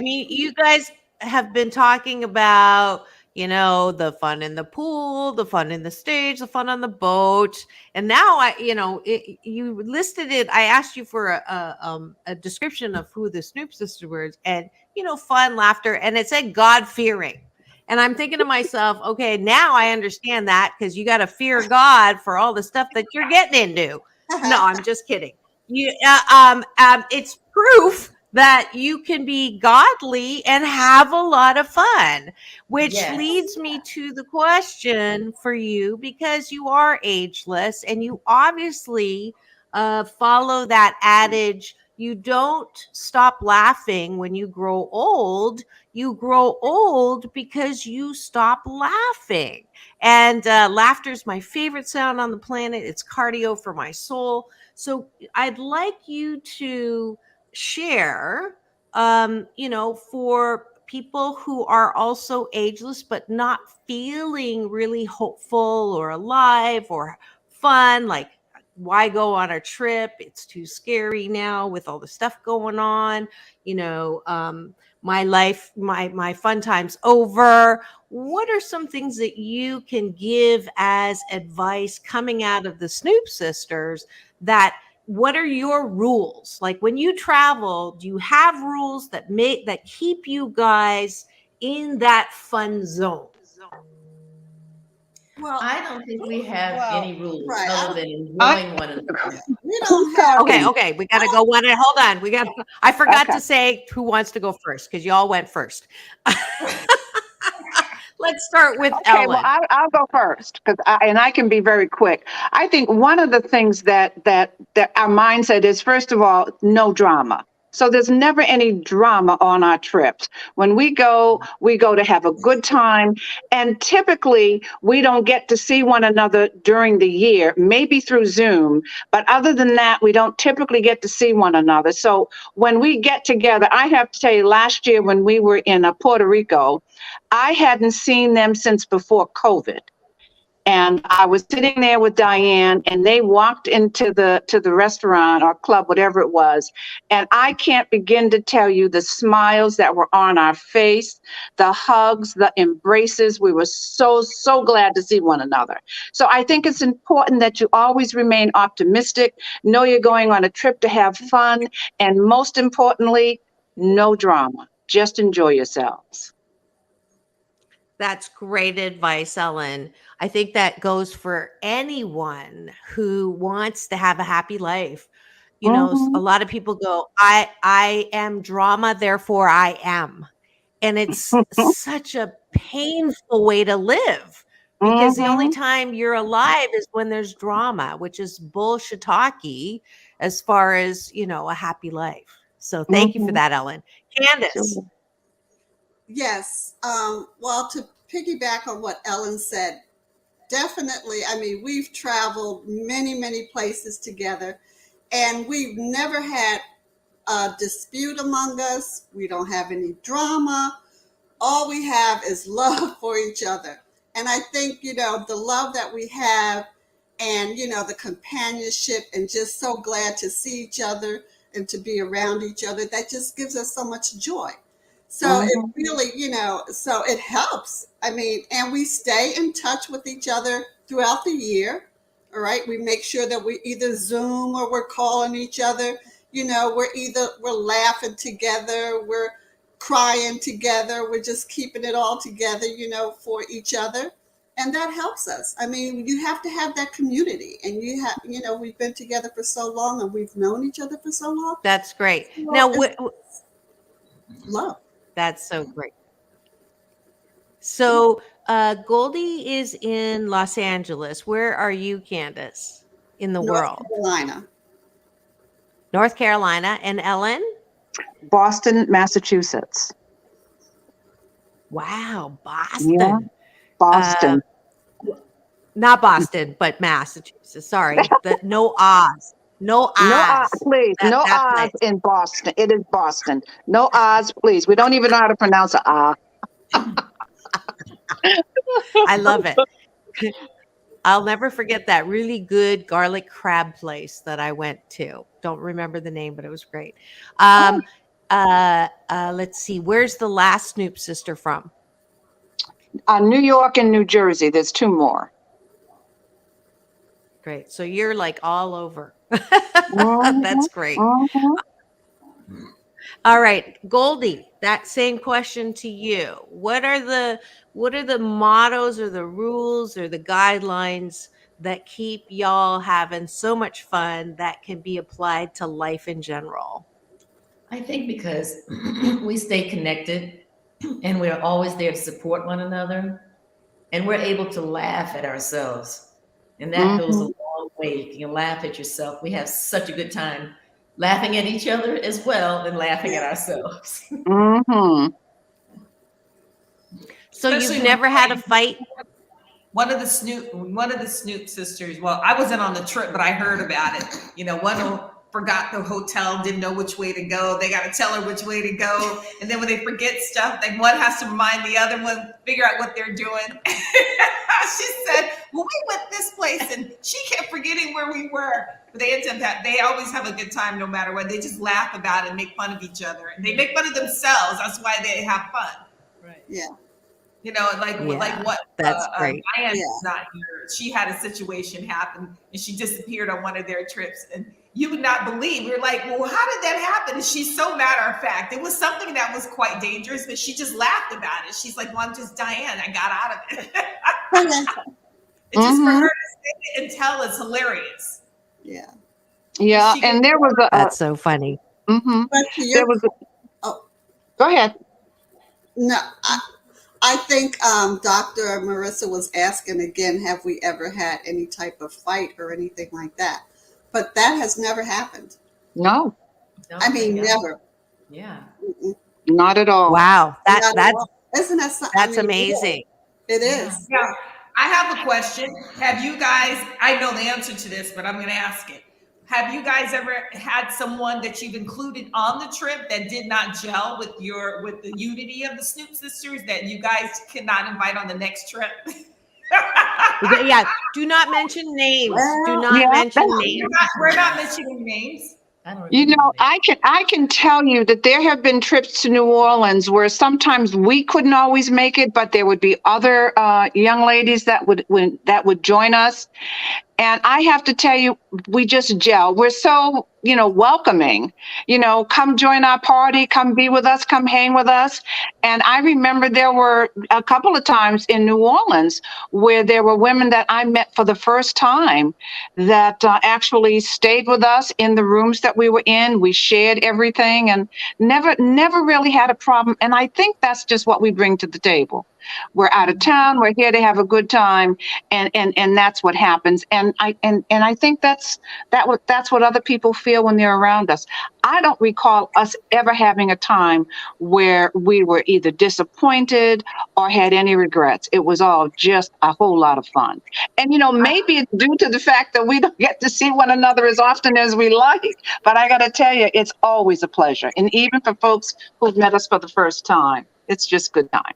mean, you guys have been talking about, the fun in the pool, the fun in the stage, the fun on the boat. And now you listed it. I asked you for a description of who the Snoop Sisters were and, fun, laughter, and it said God-fearing. And I'm thinking to myself, okay, now I understand that because you got to fear God for all the stuff that you're getting into. No, I'm just kidding. It's proof that you can be godly and have a lot of fun, which leads me to the question for you, because you are ageless and you obviously follow that adage, you don't stop laughing when you grow old. You grow old because you stop laughing. And laughter is my favorite sound on the planet. It's cardio for my soul. So I'd like you to share, for people who are also ageless, but not feeling really hopeful or alive or fun, like, why go on a trip? It's too scary now with all the stuff going on. My life, my fun time's over. What are some things that you can give as advice coming out of the Snoop Sisters what are your rules? Like when you travel, do you have rules that keep you guys in that fun zone? Well, I don't think we have any rules other than enjoying one another. We don't have. Okay. We got to go one. Hold on. I forgot to say who wants to go first because y'all went first. Let's start with Ellen. Well, I'll go first because I can be very quick. I think one of the things that our mindset is, first of all, no drama. So there's never any drama on our trips. When we go to have a good time. And typically we don't get to see one another during the year, maybe through Zoom. But other than that, we don't typically get to see one another. So when we get together, I have to tell you, last year when we were in Puerto Rico, I hadn't seen them since before COVID. And I was sitting there with Diane and they walked into the restaurant or club, whatever it was. And I can't begin to tell you the smiles that were on our face, the hugs, the embraces. We were so, so glad to see one another. So I think it's important that you always remain optimistic, know you're going on a trip to have fun. And most importantly, no drama. Just enjoy yourselves. That's great advice, Ellen. I think that goes for anyone who wants to have a happy life. A lot of people go, I am drama, therefore I am. And it's such a painful way to live, because the only time you're alive is when there's drama, which is bullshit-talky as far as, a happy life. So thank you for that, Ellen. Candace. Yes. Well, to piggyback on what Ellen said, definitely. I mean, we've traveled many, many places together, and we've never had a dispute among us. We don't have any drama. All we have is love for each other. And I think, the love that we have and, the companionship and just so glad to see each other and to be around each other, that just gives us so much joy. So it really, so it helps. I mean, and we stay in touch with each other throughout the year. All right. We make sure that we either Zoom or we're calling each other. We're laughing together. We're crying together. We're just keeping it all together, for each other. And that helps us. I mean, you have to have that community, and we've been together for so long and we've known each other for so long. That's great. Now, love. That's so great. So Goldie is in Los Angeles. Where are you, Candace, in the world? North Carolina. And Ellen? Boston, Massachusetts. Wow, Boston. Yeah, Boston. Not Boston, but Massachusetts. Sorry. No Oz. No Oz. No Oz, please. No Oz in Boston. It is Boston. No Oz, please. We don't even know how to pronounce it. I love it. I'll never forget that really good garlic crab place that I went to. Don't remember the name, but it was great. Let's see. Where's the last Snoop sister from? New York and New Jersey. There's 2 more. Great. So you're like all over. That's great. All right, Goldie, that same question to you. What are the mottos or the rules or the guidelines that keep y'all having so much fun that can be applied to life in general? I think because we stay connected and we're always there to support one another, and we're able to laugh at ourselves. And that goes a long way. You can laugh at yourself. We have such a good time laughing at each other as well and laughing at ourselves. So you've never had a fight? One of the Snoop sisters, well, I wasn't on the trip, but I heard about it. One forgot the hotel, didn't know which way to go. They got to tell her which way to go. And then when they forget stuff, then one has to remind the other one, figure out what they're doing. She said, well, we went this place, and she kept forgetting where we were. But they always have a good time no matter what. They just laugh about it and make fun of each other. And they make fun of themselves. That's why they have fun. Right. Yeah. Like what that's great. Diane's not here. She had a situation happen and she disappeared on one of their trips. And you would not believe. We were like, well, how did that happen? And she's so matter of fact. It was something that was quite dangerous, but she just laughed about it. She's like, well, I'm just Diane. I got out of it. It's just for her to say it and tell is hilarious. Yeah. Yeah. And there was that's so funny. There was go ahead. No, I think Dr. Marissa was asking again, have we ever had any type of fight or anything like that? But that has never happened. No. I mean, never. Yeah. Not at all. Wow. Isn't that something? That's amazing. It is. Yeah. I have a question. Have you guys, I know the answer to this, but I'm going to ask it. Have you guys ever had someone that you've included on the trip that did not gel with the unity of the Snoop sisters that you guys cannot invite on the next trip? Yeah. Do not mention names. Do not mention names. We're not mentioning names. I can tell you that there have been trips to New Orleans where sometimes we couldn't always make it, but there would be other young ladies that would join us. And I have to tell you, we just gel. We're so, welcoming, come join our party, come be with us, come hang with us. And I remember there were a couple of times in New Orleans where there were women that I met for the first time that actually stayed with us in the rooms that we were in. We shared everything and never really had a problem. And I think that's just what we bring to the table. We're out of town. We're here to have a good time, and that's what happens. And I think that's what other people feel when they're around us. I don't recall us ever having a time where we were either disappointed or had any regrets. It was all just a whole lot of fun. And maybe it's due to the fact that we don't get to see one another as often as we like. But I got to tell you, it's always a pleasure. And even for folks who've met us for the first time, it's just good time.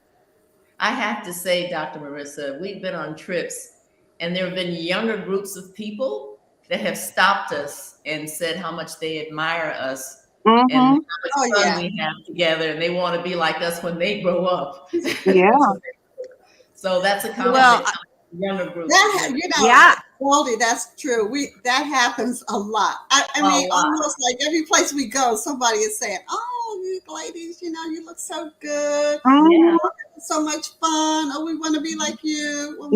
I have to say, Dr. Marissa, we've been on trips and there have been younger groups of people that have stopped us and said how much they admire us and how much fun we have together, and they want to be like us when they grow up. Yeah. So that's a compliment to younger groups. Goldie, that's true. That happens a lot. I mean, almost like every place we go, somebody is saying, "Oh, you ladies, you look so good. Yeah. So much fun. Oh, we want to be like you."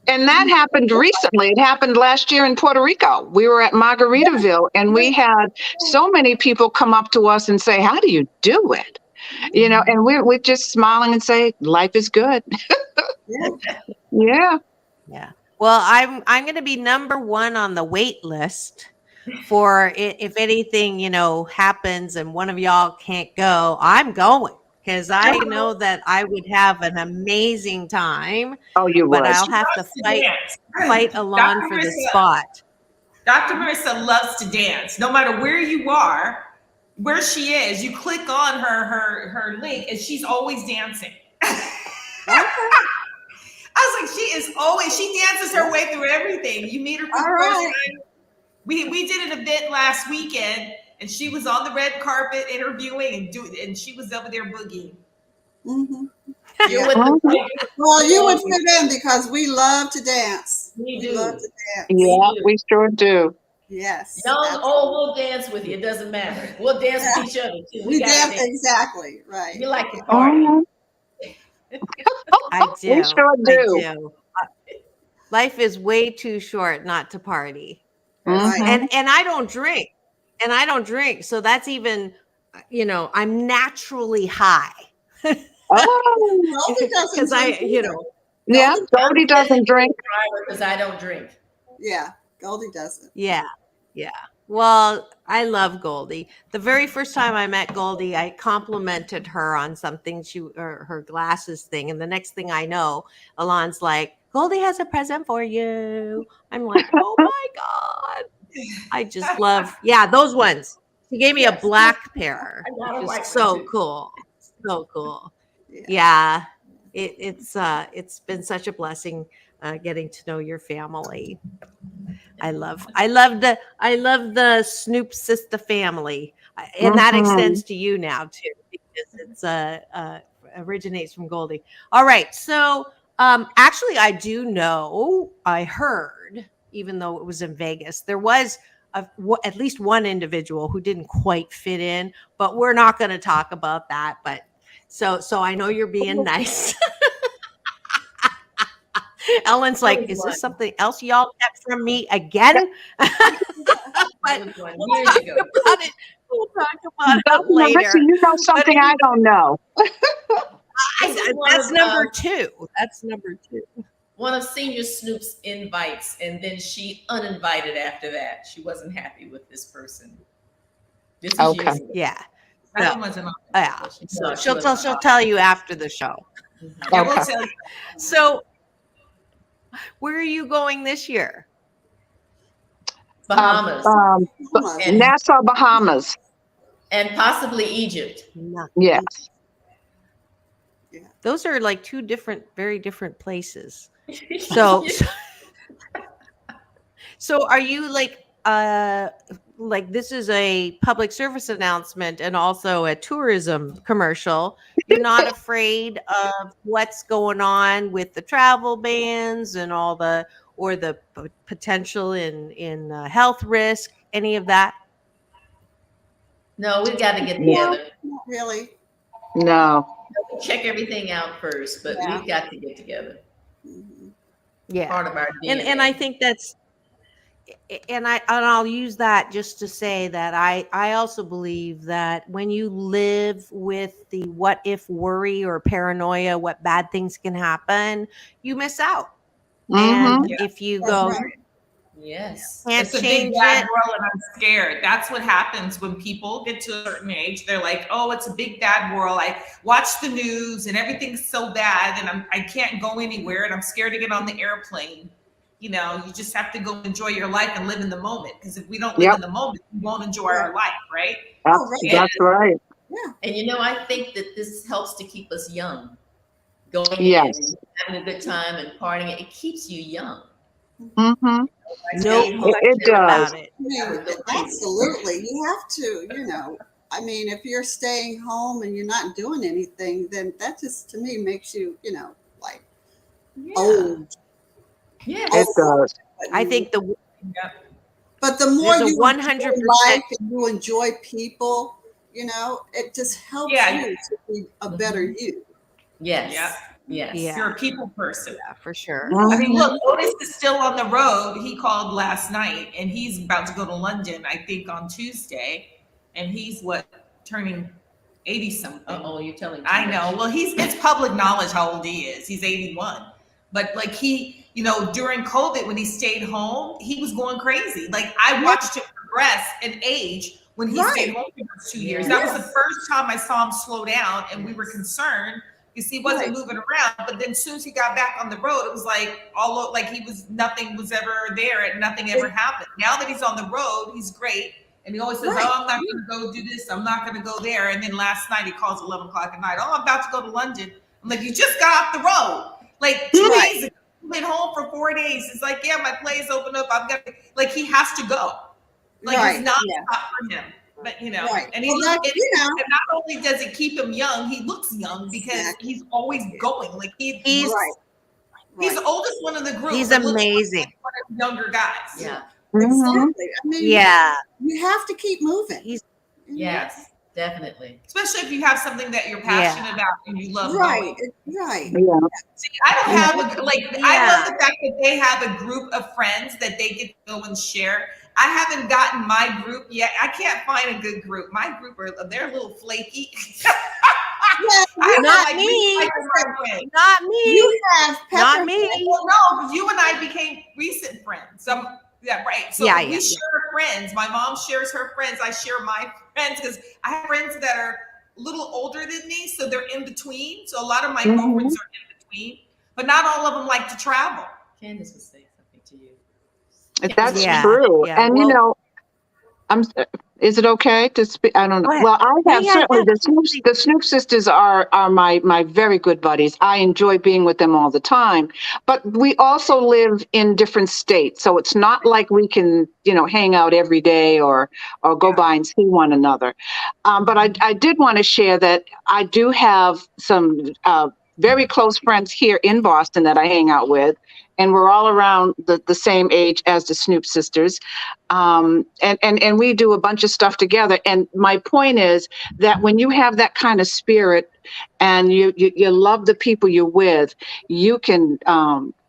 And that happened recently. It happened last year in Puerto Rico. We were at Margaritaville, and we had so many people come up to us and say, "How do you do it?" And we're just smiling and say, "Life is good." Yeah. Well, I'm going to be number 1 on the wait list for if anything, happens and one of y'all can't go. I'm going. Because I know that I would have an amazing time. Oh, you would. But I'll have to fight Elan for the spot. Dr. Marissa loves to dance. No matter where you are, where she is, you click on her link and she's always dancing. I was like, she dances her way through everything. You meet her for the first time. We did an event last weekend. And she was on the red carpet interviewing and she was over there boogieing. Mm-hmm. Well, you would fit in because we love to dance. We love to dance. Yeah, we sure do. Yes. Young, old, we'll dance with you. It doesn't matter. We'll dance with each other too. We dance exactly right. We like to party. I do. We sure do. Life is way too short not to party. Mm-hmm. And I don't drink. So that's even, I'm naturally high. Goldie doesn't drink. Yeah, Goldie doesn't drink. Because I don't drink. Yeah, Goldie doesn't. Yeah. Well, I love Goldie. The very first time I met Goldie, I complimented her on something, her glasses thing. And the next thing I know, Elan's like, "Goldie has a present for you." I'm like, "Oh my God." I just love, those ones. She gave me a black pair. Just so cool. So cool. Yeah. It's been such a blessing getting to know your family. I love the Snoop sister family. And that extends to you now too, because it's originates from Goldie. All right. So actually I do know, I heard, even though it was in Vegas, there was at least one individual who didn't quite fit in, but we're not going to talk about that. But so I know you're being nice. Elan's like, "Is this something else y'all get from me again?" But we'll talk about it. We'll talk about it later. Marissa, you know something I don't know. That's number 2. That's number 2. One of Senior Snoop's invites, and then she uninvited after that. She wasn't happy with this person. This is years ago. Yeah. That wasn't on. Yeah. So she'll tell you after the show. I will tell you. So where are you going this year? Bahamas. Nassau, Bahamas. And possibly Egypt. Yes. Those are like 2 very different places. So are you like this is a public service announcement and also a tourism commercial? You're not afraid of what's going on with the travel bans and all the potential in health risk, any of that? No, we've got to get together. Not really. No. We'll check everything out first, but we've got to get together. Yeah. Part of our DNA. And I think that's and I'll use that just to say that I also believe that when you live with the what if worry or paranoia, what bad things can happen, you miss out. And if you go, yes, can't It's a big change bad it. world and I'm scared. That's what happens when people get to a certain age. They're like, oh, it's a big bad world. I watch the news and everything's so bad and I can't go anywhere and I'm scared to get on the airplane. You know, you just have to go enjoy your life and live in the moment. Because if we don't live in the moment, we won't enjoy our life, right? That's right. Yeah. And you know, I think that this helps to keep us young. Going Yes. in and having a good time and partying, it keeps you young. Mm-hmm. No It question does. about it. I mean, absolutely. You have to, you know, I mean, if you're staying home and you're not doing anything, then that just to me makes you, you know, like old. Yes. It does. I think the But the more There's a you 100% enjoy life and you enjoy people, you know, it just helps you to be a better you. Yes. Yeah. Yes. Yeah. You're a people person. Yeah, for sure. I mean, look, Otis is still on the road. He called last night and he's about to go to London, I think, on Tuesday. And he's turning 80 something. Oh, you're telling me. I know. Well, it's public knowledge how old he is. He's 81. But like you know, during COVID, when he stayed home, he was going crazy. Like I watched him progress in age when he stayed home for those 2 years. That was the first time I saw him slow down and we were concerned because he wasn't moving around. But then as soon as he got back on the road, it was like nothing was ever there and nothing ever happened. Now that he's on the road, he's great. And he always says, oh, I'm not going to go do this. I'm not going to go there. And then last night he calls 11 o'clock at night. Oh, I'm about to go to London. I'm like, you just got off the road. Like 2 days ago, been home for 4 days. It's like, yeah, my play's open up. I've got like he has to go. Like it's not stop for him. But you know, and and not only does it keep him young, he looks young because he's always going. Like he's the oldest one in the group. He's amazing. Like one of the younger guys. Yeah. Exactly. I mean, you have to keep moving. Yes, definitely. Especially if you have something that you're passionate about and you love Right. doing. Right. Yeah. See, I don't have I love the fact that they have a group of friends that they get to go and share. I haven't gotten my group yet. I can't find a good group. My group they're a little flaky. Not me. Not me. You have Not me. Well, no, because you and I became recent friends. So we share friends. My mom shares her friends. I share my friends because I have friends that are a little older than me, so they're in between. So a lot of my girlfriends are in between, but not all of them like to travel. Candace was saying something to you. That's true. Yeah. And you know, is it okay to speak? I don't know. Well, I have certainly the Snoop Sisters are my very good buddies. I enjoy being with them all the time. But we also live in different states, so it's not like we can, you know, hang out every day or go by and see one another. But I did want to share that I do have some very close friends here in Boston that I hang out with. And we're all around the same age as the Snoop Sisters. And we do a bunch of stuff together. And my point is that when you have that kind of spirit and you love the people you're with, you can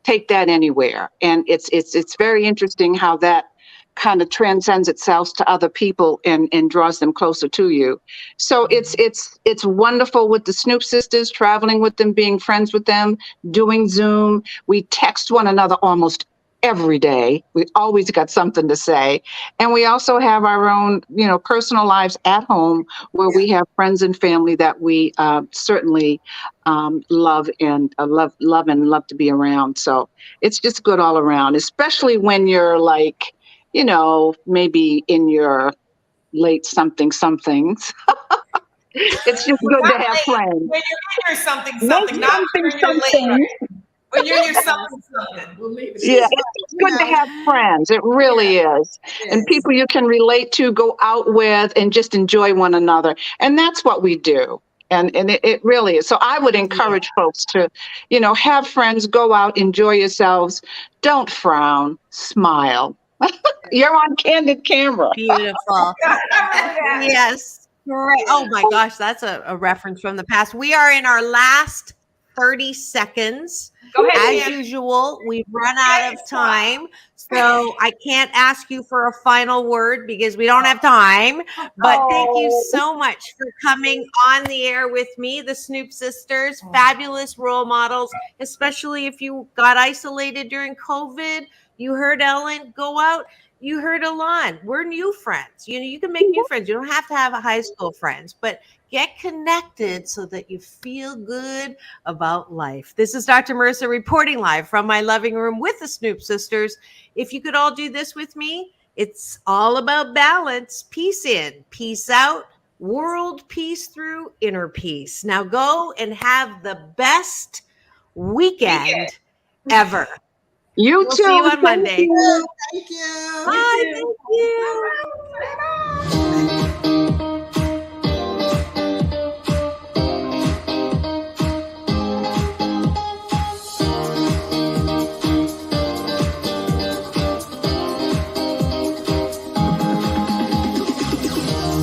take that anywhere. And it's very interesting how that kind of transcends itself to other people and draws them closer to you. So it's wonderful with the Snoop Sisters, traveling with them, being friends with them, doing Zoom. We text one another almost every day. We always got something to say. And we also have our own, you know, personal lives at home where we have friends and family that we certainly love and love to be around. So it's just good all around, especially when you're like, you know, maybe in your late somethings. It's just good to have friends. When you're in your something, not when you're late. When you're in your something. Yeah, it's good to have friends. It really is. And people you can relate to, go out with, and just enjoy one another. And that's what we do. And it really is. So I would encourage folks to, you know, have friends, go out, enjoy yourselves. Don't frown, smile. You're on candid camera. Beautiful. Yes. Great. Oh my gosh, that's a reference from the past. We are in our last 30 seconds. Go ahead, As Pam. usual, we've run out of time. So I can't ask you for a final word because we don't have time. But thank you so much for coming on the air with me, the Snoop Sisters, fabulous role models, especially if you got isolated during COVID. You heard Ellen go out. You heard Elan. We're new friends. You can make new friends. You don't have to have a high school friends, but get connected so that you feel good about life. This is Dr. Marissa reporting live from my living room with the Snoop Sisters. If you could all do this with me, it's all about balance. Peace in, peace out, world peace through inner peace. Now go and have the best weekend ever. You We'll too. see you on Monday. Thank you. Bye. Thank you.